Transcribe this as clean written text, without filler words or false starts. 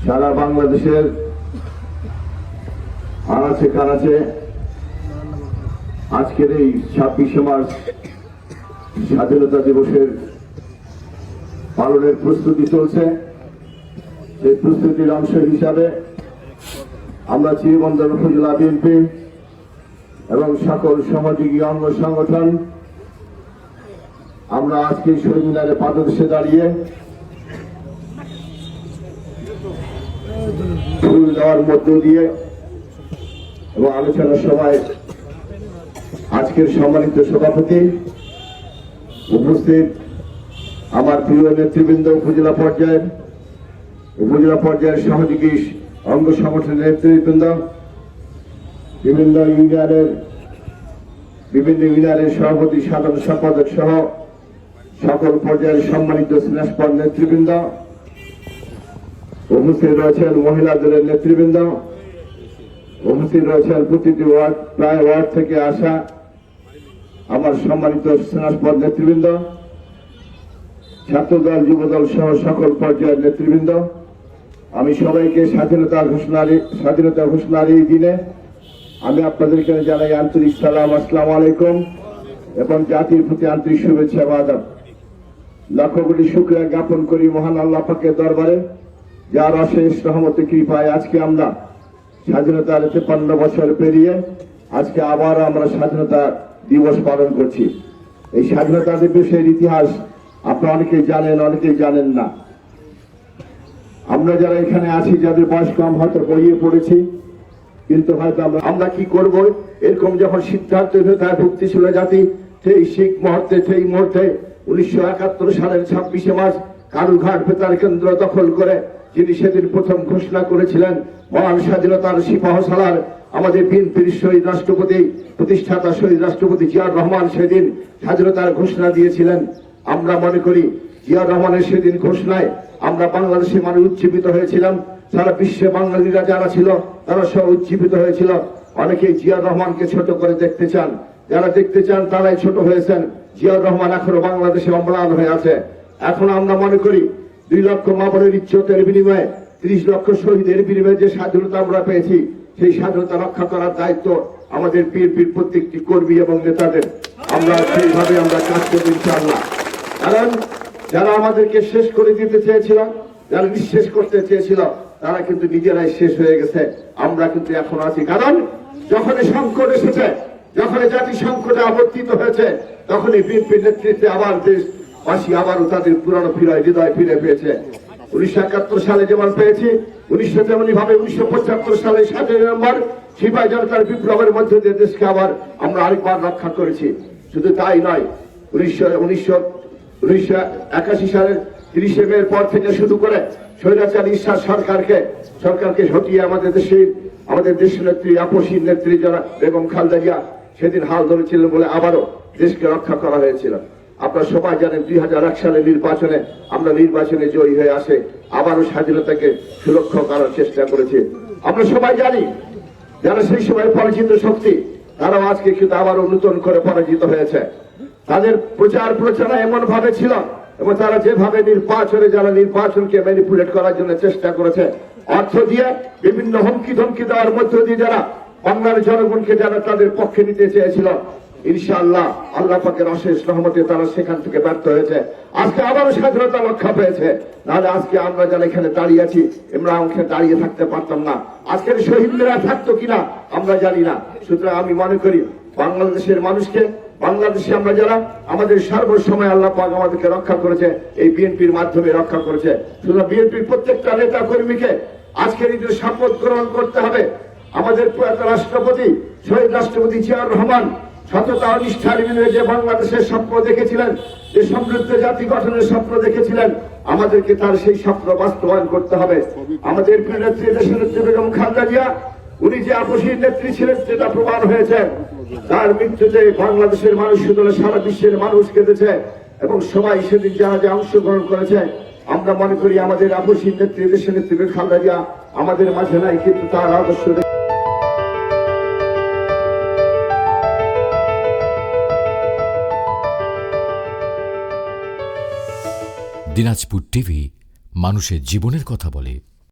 সারা বাংলাদেশের আনাচে কানাচে আজকের এই 26শে মার্চ স্বাধীনতা দিবসের পালনের প্রস্তুতি চলছে। এই প্রস্তুতির অংশ হিসাবে আমরা চিরবন্দর উপজেলা বিএনপি এবং সকল সহযোগী অঙ্গ সংগঠন আমরা আজকে শহীদ মিনারে পাদদেশে দাঁড়িয়ে ফুল দেওয়ার মধ্য দিয়ে এবং আলোচনা সভায় আজকের সম্মানিত সভাপতি উপস্থিত আমার প্রিয় নেতৃবৃন্দ, উপজেলা পর্যায়ের সহযোগী অঙ্গ সংগঠনের নেতৃবৃন্দ, বিভিন্ন ইউনিয়নের সভাপতি, সাধারণ সম্পাদক সহ সকল পর্যায়ের সম্মানিত স্নেহস্পদ নেতৃবৃন্দ, উপস্থিত রয়েছেন মহিলা দলের নেতৃবৃন্দ, উপস্থিত রয়েছেন প্রতিটি প্রায় ওয়ার্ড থেকে আসা আমার সম্মানিত স্নেহস্পদ নেতৃবৃন্দ, ছাত্রদল, যুবদল সহ সকল পর্যায়ের নেতৃবৃন্দ। আমি সবাইকে স্বাধীনতা ঘোষণার এই দিনে আমি আপনাদেরকে জানাই আন্তরিক সালাম, আসসালামু আলাইকুম, এবং জাতির প্রতি আন্তরিক শুভেচ্ছা ও আদাব। লক্ষ কোটি শুকরিয়া জ্ঞাপন করি মহান আল্লাহ পাকের দরবারে, যার অশেষ রহমতে কৃপায় আজকে আমরা স্বাধীনতার 53 বছর পেরিয়ে আজকে আবার আমরা স্বাধীনতা দিবস পালন করছি। এই স্বাধীনতা দিবসের ইতিহাস আপনারা অনেকেই জানেন, অনেকেই জানেন না। আমরা যারা এখানে আছি, যাদের বয়স কম, হয়তো বইয়ে পড়েছি, কিন্তু হয়তো আমরা কি করব এরকম যখন সিদ্ধান্ত তার ভুক্তি ছিল জাতি, সেই মুহূর্তে 1971 সালের 26শে মার্চ কালুঘাট বেতার কেন্দ্র দখল করে যিনি সেদিন প্রথম ঘোষণা করেছিলেন, মহান স্বাধীনতার সিপাহসালার আমাদের বিএনপির শহীদ রাষ্ট্রপতি, প্রতিষ্ঠাতা শহীদ রাষ্ট্রপতি জিয়াউর রহমান সেদিন স্বাধীনতার ঘোষণা দিয়েছিলেন। আমরা মনে করি জিয়াউর রহমানের সেদিন ঘোষণায় আমরা বাংলাদেশের মানুষ উজ্জীবিত হয়েছিলাম। সারা বিশ্বে বাঙালিরা যারা ছিল তারা সব উজ্জীবিত হয়েছিল। অনেকেই জিয়াউর রহমানকে ছোট করে দেখতে চান, যারা দেখতে চান তারাই ছোট হয়েছেন। জিয়াউর রহমান এখনো বাংলাদেশে অম্লান হয়ে আছে। এখন আমরা মনে করি 2 লক্ষ মা-বোনের ইজ্জতের বিনিময়ে, 30 লক্ষ শহীদের বিনিময়ে যে স্বাধীনতা আমরা পেয়েছি, সেই স্বাধীনতা রক্ষা করার দায়িত্ব আমাদের বিএনপির প্রত্যেকটি কর্মী এবং নেতাদের। আমরা সেইভাবে আমরা কাজ করব ইনশাআল্লাহ। কারণ যারা আমাদেরকে শেষ করে দিতে চেয়েছিল, যারা নিঃশেষ করতে চেয়েছিল, তারা কিন্তু নিজেরাই শেষ হয়ে গেছে। আমরা কিন্তু এখন আছি। কারণ যখনই সংকট এসেছে, যখন জাতি সংকটে আবর্তিত হয়েছে, তখনই বিএনপির নেতৃত্বে আবার দেশবাসী আবারও তাদের পুরানো হৃদয় ফিরে পেয়েছে। 1971 সালে যেমন পেয়েছি, 1975 সালে 7 নভেম্বর সিপাহী জনতার বিপ্লবের মধ্যে দিয়ে দেশকে আবার আমরা আরেকবার রক্ষা করেছি। শুধু তাই নয়, 1981 সালের 30শে মে পর থেকে শুরু করে স্বৈরাচারী ঈশ্বর সরকারকে হটিয়ে আমাদের দেশ নেত্রী, আপসীর নেত্রী যারা বেগম খালেদা জিয়া সেদিন হাল ধরেছিলেন বলে আবারও দেশকে রক্ষা করা হয়েছিল। আপনারা সবাই জানেন 2001 সালে আমরা নির্বাচনে জয়ী হয়ে আসে আবারও স্বাধীনতাকে সুরক্ষা করার চেষ্টা করেছি। আমরা সবাই জানি যারা সেই সময় পরাজিত শক্তি, তারাও আজকে কিন্তু আবারও নতুন করে পরাজিত হয়েছে। তাদের প্রচারণা এমন ভাবে ছিল এবং তারা যেভাবে নির্বাচনকে ম্যানিপুলেট করার জন্য চেষ্টা করেছে, অর্থ দিয়ে বিভিন্ন হুমকি ধমকি দেওয়ার মধ্য দিয়ে যারা বাংলার জনগণকে যারা তাদের পক্ষে নিতে চেয়েছিল, ইনশাআল্লাহ আল্লাহ পাকের অশেষ রহমতে তারা সেখান থেকে ব্যর্থ হয়েছে। আজকে আবারও স্বাধীনতা রক্ষা পেয়েছে। নাহলে আজকে আমরা যারা এখানে দাঁড়িয়ে আছি, আমরা ওখানে দাঁড়িয়ে থাকতে পারতাম না। আজকের শহীদরা থাকতো কিনা আমরা জানি না। সুতরাং আমি মনে করি বাংলাদেশের মানুষকে, বাংলাদেশে আমরা যারা আমাদের সর্বসময় আল্লাহ পাক আমাদেরকে রক্ষা করেছে, এই বিএনপির মাধ্যমে রক্ষা করেছে। সুতরাং বিএনপির প্রত্যেকটা নেতা কর্মীকে আজকের এই শপথ গ্রহণ করতে হবে। আমাদের প্রয়াত রাষ্ট্রপতি শহীদ রাষ্ট্রপতি জিয়াউর রহমান সততা ও নিষ্ঠার বিনিময়ে যে বাংলাদেশের স্বপ্ন দেখেছিলেন, যে সমৃদ্ধ জাতি গঠনের স্বপ্ন দেখেছিলেন, আমাদেরকে তার সেই স্বপ্ন বাস্তবায়ন করতে হবে। আমাদের প্রিয় নেত্রী, দেশনেত্রী বেগম খালেদা জিয়া, উনি যে আপসীর নেত্রী ছিলেন সেটা প্রমাণ হয়েছে। তার মৃত্যুতে বাংলাদেশের মানুষ শুধু সারা বিশ্বের মানুষ কেঁদেছে এবং সবাই সেদিন যারা অংশগ্রহণ করেছে। আমরা মনে করি আমাদের আপসীর নেত্রী, দেশনেত্রী বেগম খালেদা জিয়া আমাদের মাঝে নাই, কিন্তু তার আদর্শ দিনাজপুর টিভি মানুষের জীবনের কথা বলে।